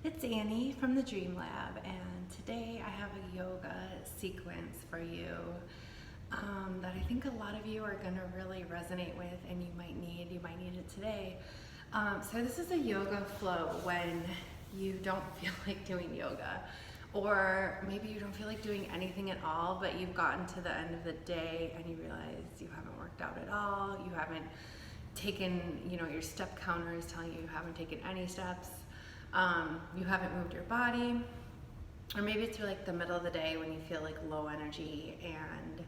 It's Annie from the Dream Lab, and today I have a yoga sequence for you that I think a lot of you are going to really resonate with, and you might need it today. So this is a yoga flow when you don't feel like doing yoga, or maybe you don't feel like doing anything at all, but you've gotten to the end of the day and you realize you haven't worked out at all, you haven't taken, your step counter is telling you haven't taken any steps. You haven't moved your body, or maybe it's like the middle of the day when you feel like low energy and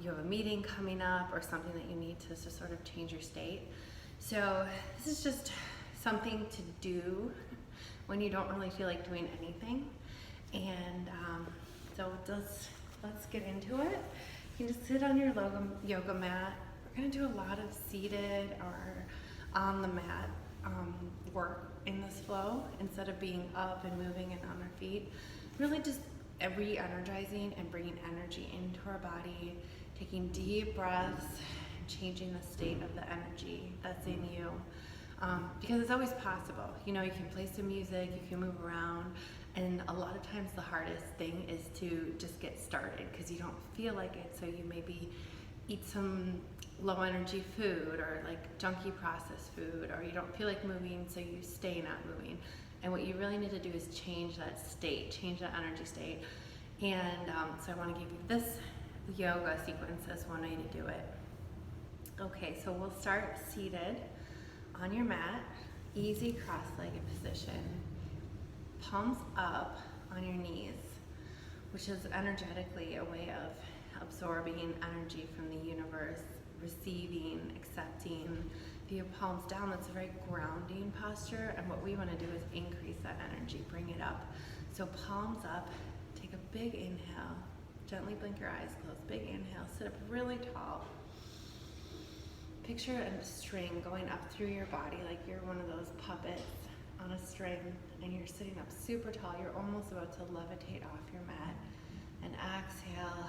you have a meeting coming up or something that you need to sort of change your state. So this is just something to do when you don't really feel like doing anything. And let's get into it. You can just sit on your yoga mat. We're going to do a lot of seated or on the mat work in this flow instead of being up and moving and on our feet. Really just re-energizing and bringing energy into our body, taking deep breaths, and changing the state of the energy that's in you. Because it's always possible. You can play some music, you can move around, and a lot of times the hardest thing is to just get started because you don't feel like it, so you maybe eat some low energy food or like junky processed food, or you don't feel like moving, so you stay not moving. And what you really need to do is change that state, change that energy state. And so I want to give you this yoga sequence as one way to do it. Okay, so we'll start seated on your mat, easy cross-legged position, palms up on your knees, which is energetically a way of absorbing energy from the universe, receiving, accepting. If you have palms down, that's a very grounding posture, and what we want to do is increase that energy, bring it up. So palms up, take a big inhale, gently blink your eyes closed, big inhale, sit up really tall. Picture a string going up through your body like you're one of those puppets on a string, and you're sitting up super tall. You're almost about to levitate off your mat. And exhale.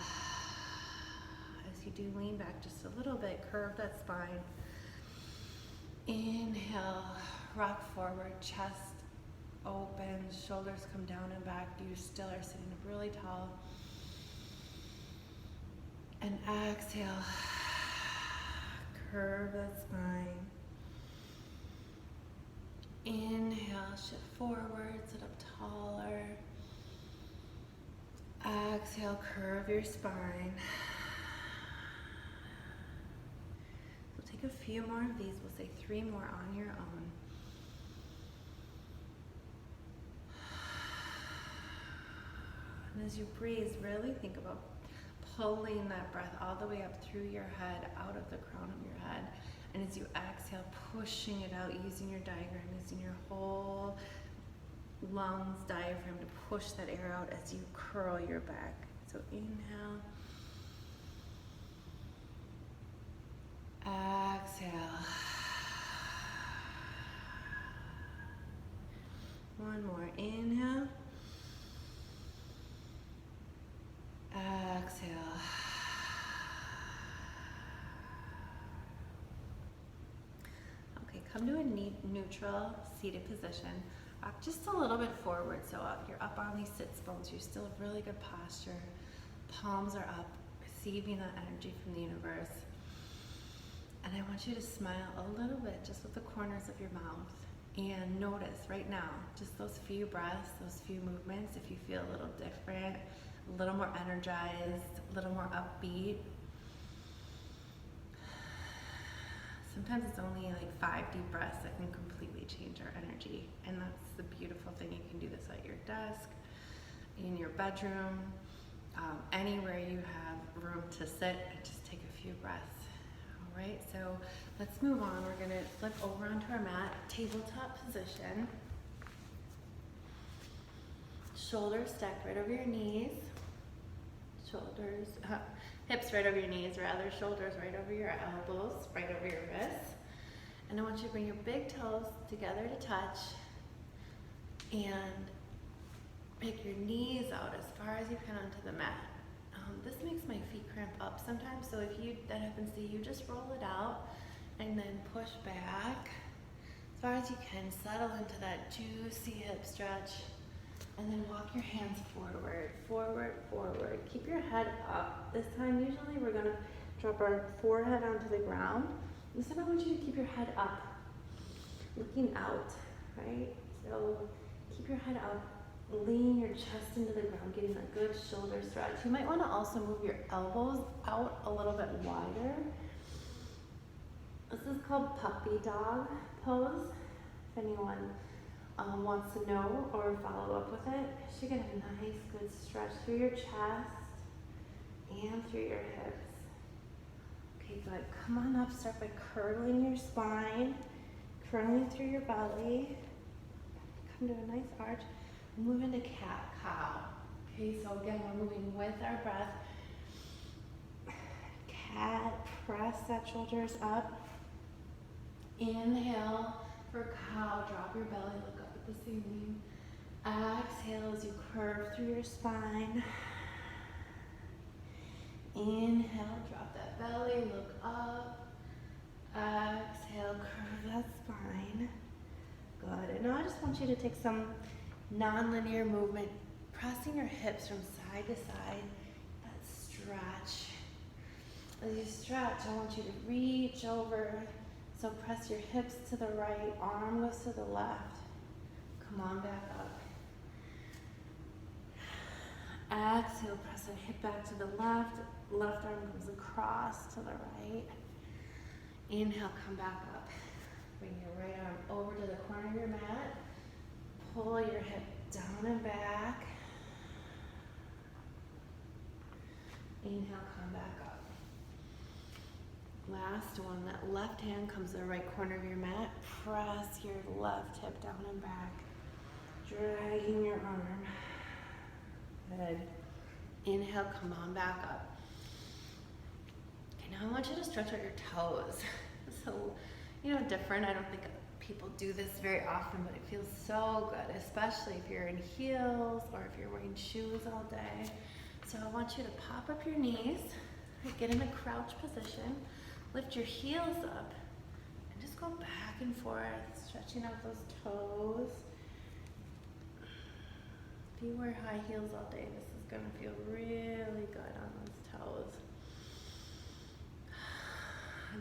As you do, lean back just a little bit, curve that spine. Inhale, rock forward, chest open, shoulders come down and back. You still are sitting up really tall. And exhale, curve that spine. Inhale, shift forward, sit up taller. Exhale, curve your spine. We'll take a few more of these. We'll say 3 more on your own. And as you breathe, really think about pulling that breath all the way up through your head, out of the crown of your head. And as you exhale, pushing it out, using your diaphragm, using your whole lungs diaphragm to push that air out as you curl your back. So inhale, exhale. One more, inhale, exhale. Okay, come to a neutral seated position. Up just a little bit forward, so you're up on these sits bones. You still have really good posture. Palms are up, receiving that energy from the universe. And I want you to smile a little bit, just with the corners of your mouth. And notice right now, just those few breaths, those few movements, if you feel a little different, a little more energized, a little more upbeat. Sometimes it's only like 5 deep breaths that can completely change our energy. And that's the beautiful thing. You can do this at your desk, in your bedroom, anywhere you have room to sit, and just take a few breaths. All right, so let's move on. We're gonna flip over onto our mat, tabletop position. Shoulders stacked right over your knees. Hips right over your knees, rather. Shoulders right over your elbows, right over your wrists. And I want you to bring your big toes together to touch and pick your knees out as far as you can onto the mat. This makes my feet cramp up sometimes, so if that happens to you, just roll it out and then push back. far as you can, settle into that juicy hip stretch. And then walk your hands forward, forward, forward. Keep your head up. This time, usually we're gonna drop our forehead onto the ground. This time I want you to keep your head up, looking out, right? So keep your head up, lean your chest into the ground, getting a good shoulder stretch. You might wanna also move your elbows out a little bit wider. This is called puppy dog pose. If anyone wants to know or follow up with it, you should get a nice good stretch through your chest and through your hips. Okay, good. Come on up, start by curling your spine, curling through your belly. Come to a nice arch. Move into cat-cow. Okay, so again, we're moving with our breath. Cat, press that shoulders up. Inhale for cow, drop your belly, look up at the ceiling. Exhale as you curve through your spine. Inhale, drop that belly, look up. Exhale, curve that spine. Good. And now I just want you to take some non-linear movement, pressing your hips from side to side. That stretch. As you stretch, I want you to reach over. So press your hips to the right, arm goes to the left. Come on back up. Exhale, press a hip back to the left. Left arm comes across to the right. Inhale, come back up. Bring your right arm over to the corner of your mat. Pull your hip down and back. Inhale, come back up. Last one, that left hand comes to the right corner of your mat. Press your left hip down and back. Dragging your arm. Good. Inhale, come on back up. Okay, now I want you to stretch out your toes. So, different. I don't think people do this very often, but it feels so good, especially if you're in heels or if you're wearing shoes all day. So I want you to pop up your knees, get in a crouch position. Lift your heels up and just go back and forth, stretching out those toes. If you wear high heels all day, this is going to feel really good on those toes.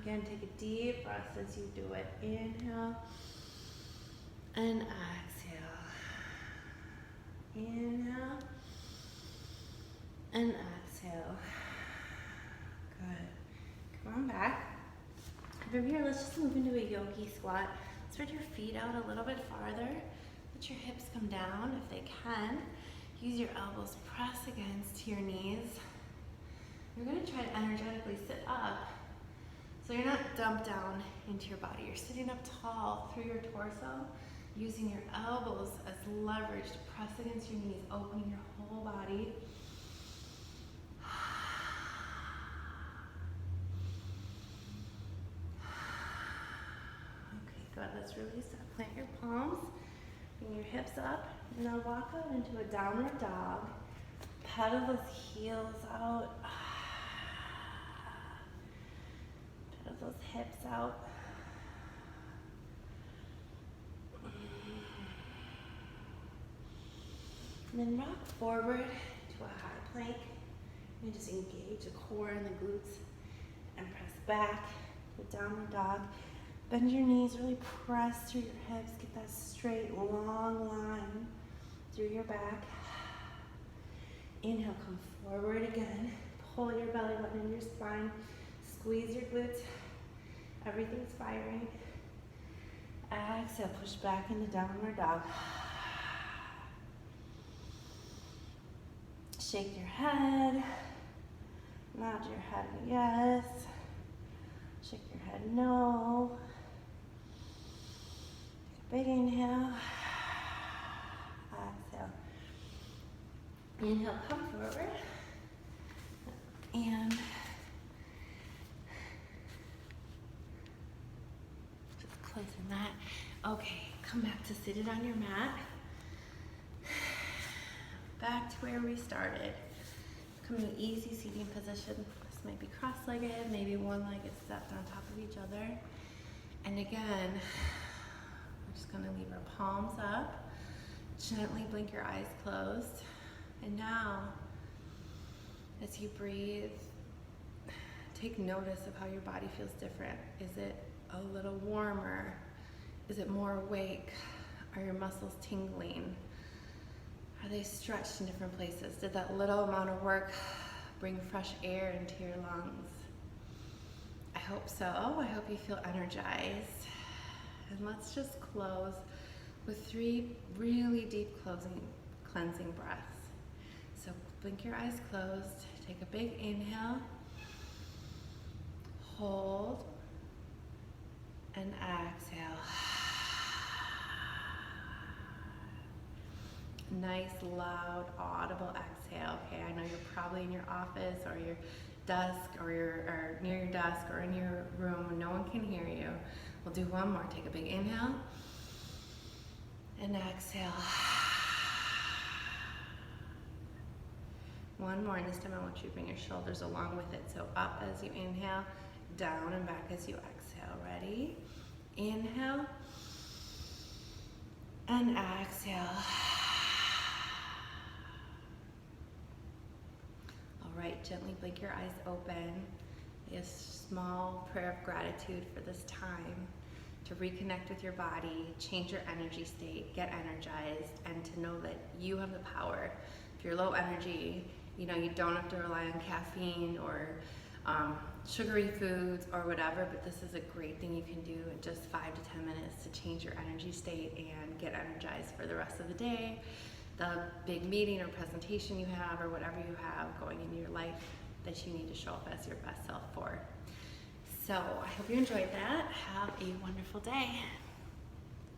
Again, take a deep breath as you do it. Inhale and exhale. Inhale and exhale. Good. Come on back. From here, let's just move into a yogi squat. Spread your feet out a little bit farther. Let your hips come down if they can. Use your elbows, press against your knees. You're going to try to energetically sit up. So you're not dumped down into your body. You're sitting up tall through your torso, using your elbows as leverage to press against your knees, opening your whole body. Let's release that. Plant your palms, bring your hips up, and now walk out into a downward dog. Pedal those heels out. Pedal those hips out. And then rock forward to a high plank. And just engage the core and the glutes. And press back to downward dog. Bend your knees, really press through your hips. Get that straight, long line through your back. Inhale, come forward again. Pull your belly button in your spine. Squeeze your glutes. Everything's firing. Exhale, push back into downward dog. Shake your head. Nod your head yes. Shake your head no. Big inhale. Exhale. Inhale, come forward. And just closing that. Okay, come back to seated on your mat. Back to where we started. Come to an easy seating position. This might be cross-legged, maybe one leg is stepped on top of each other. And again, just gonna leave our palms up. Gently blink your eyes closed. And now, as you breathe, take notice of how your body feels different. Is it a little warmer? Is it more awake? Are your muscles tingling? Are they stretched in different places? Did that little amount of work bring fresh air into your lungs? I hope so. I hope you feel energized. And let's just close with 3 really deep cleansing breaths. So blink your eyes closed. Take a big inhale. Hold. And exhale. Nice, loud, audible exhale. Okay, I know you're probably in your office or your desk or near your desk or in your room when no one can hear you. We'll do one more. Take a big inhale and exhale. One more, and this time I want you to bring your shoulders along with it. So up as you inhale, down and back as you exhale. Ready? Inhale and exhale. All right, gently blink your eyes open. A small prayer of gratitude for this time to reconnect with your body, change your energy state, get energized, and to know that you have the power. If you're low energy, you don't have to rely on caffeine or sugary foods or whatever, but this is a great thing you can do in just 5 to 10 minutes to change your energy state and get energized for the rest of the day, the big meeting or presentation you have, or whatever you have going in your life that you need to show up as your best self for. So I hope you enjoyed that. Have a wonderful day.